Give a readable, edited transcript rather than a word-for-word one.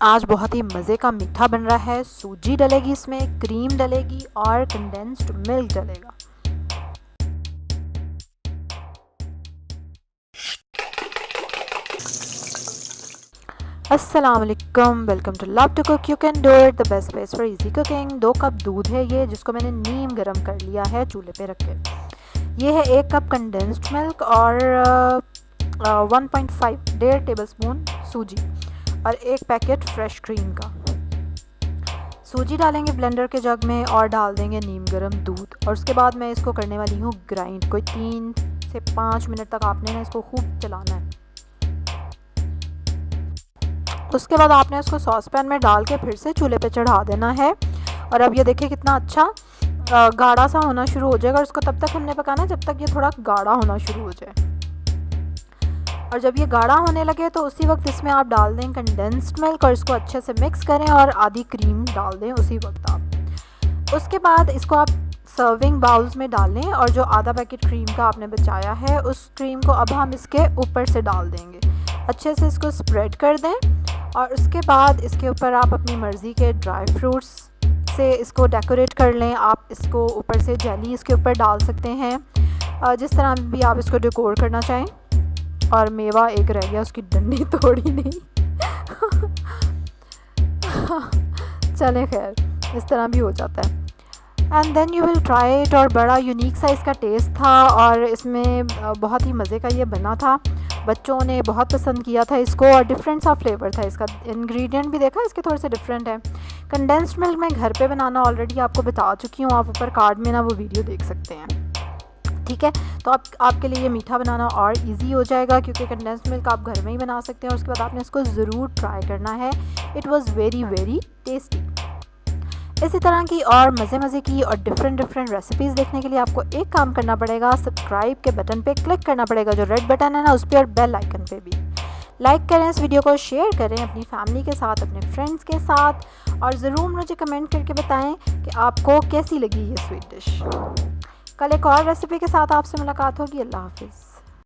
आज बहुत ही मज़े का मीठा बन रहा है। सूजी डलेगी, इसमें क्रीम डलेगी और कंडेंस्ड मिल्क डलेगा। अस्सलाम वालेकुम, welcome to Love to Cook. You can do it, the best place for easy cooking. 2 cup दूध है ये, जिसको मैंने नीम गरम कर लिया है चूल्हे पे रख के। ये है 1 कप कंडेंस्ड मिल्क और 1.5 टेबल स्पून सूजी और 1 पैकेट फ्रेश क्रीम का। सूजी डालेंगे ब्लेंडर के जग में और डाल देंगे नीम गरम दूध, और उसके बाद मैं इसको करने वाली हूँ ग्राइंड। कोई 3 से 5 मिनट तक आपने ना इसको खूब चलाना है। उसके बाद आपने इसको सॉस पैन में डाल के फिर से चूल्हे पे चढ़ा देना है। और अब ये देखिए कितना अच्छा गाढ़ा सा होना शुरू हो जाएगा, और इसको तब तक हमने पकाना है जब तक ये थोड़ा गाढ़ा होना शुरू हो जाए। और जब ये गाढ़ा होने लगे तो उसी वक्त इसमें आप डाल दें कंडेंस्ड मिल्क और इसको अच्छे से मिक्स करें, और आधी क्रीम डाल दें उसी वक्त आप। उसके बाद इसको आप सर्विंग बाउल्स में डाल लें, और जो आधा पैकेट क्रीम का आपने बचाया है उस क्रीम को अब हम इसके ऊपर से डाल देंगे। अच्छे से इसको स्प्रेड कर दें, और उसके बाद इसके ऊपर आप अपनी मर्ज़ी के ड्राई फ्रूट्स से इसको डेकोरेट कर लें। आप इसको ऊपर से जेली इसके ऊपर डाल सकते हैं, जिस तरह भी आप इसको डेकोर करना चाहें। और मेवा एक रह गया, उसकी डंडी तोड़ी नहीं। चले खैर, इस तरह भी हो जाता है। And then you will try it. और बड़ा यूनिक सा इसका टेस्ट था, और इसमें बहुत ही मज़े का ये बना था। बच्चों ने बहुत पसंद किया था इसको, और डिफरेंट सा फ्लेवर था इसका। इंग्रेडिएंट भी देखा इसके थोड़े से डिफरेंट है। कंडेंस्ड मिल्क मैं घर पे बनाना ऑलरेडी आपको बता चुकी हूँ, आप ऊपर कार्ड में ना वो वीडियो देख सकते हैं। ठीक है, तो आपके लिए ये मीठा बनाना और इजी हो जाएगा, क्योंकि कंडेंस्ड मिल्क आप घर में ही बना सकते हैं। और उसके बाद आपने इसको ज़रूर ट्राई करना है। It was very very tasty. इसी तरह की और मज़े की और डिफरेंट रेसिपीज़ देखने के लिए आपको एक काम करना पड़ेगा, सब्सक्राइब के बटन पे क्लिक करना पड़ेगा, जो रेड बटन है ना उस पर, और बेल आइकन पे भी लाइक करें। इस वीडियो को शेयर करें अपनी फैमिली के साथ, अपने फ्रेंड्स के साथ, और ज़रूर मुझे कमेंट करके बताएं कि आपको कैसी लगी ये स्वीट डिश। कल एक और रेसिपी के साथ आपसे मुलाकात होगी। अल्लाह हाफिज़।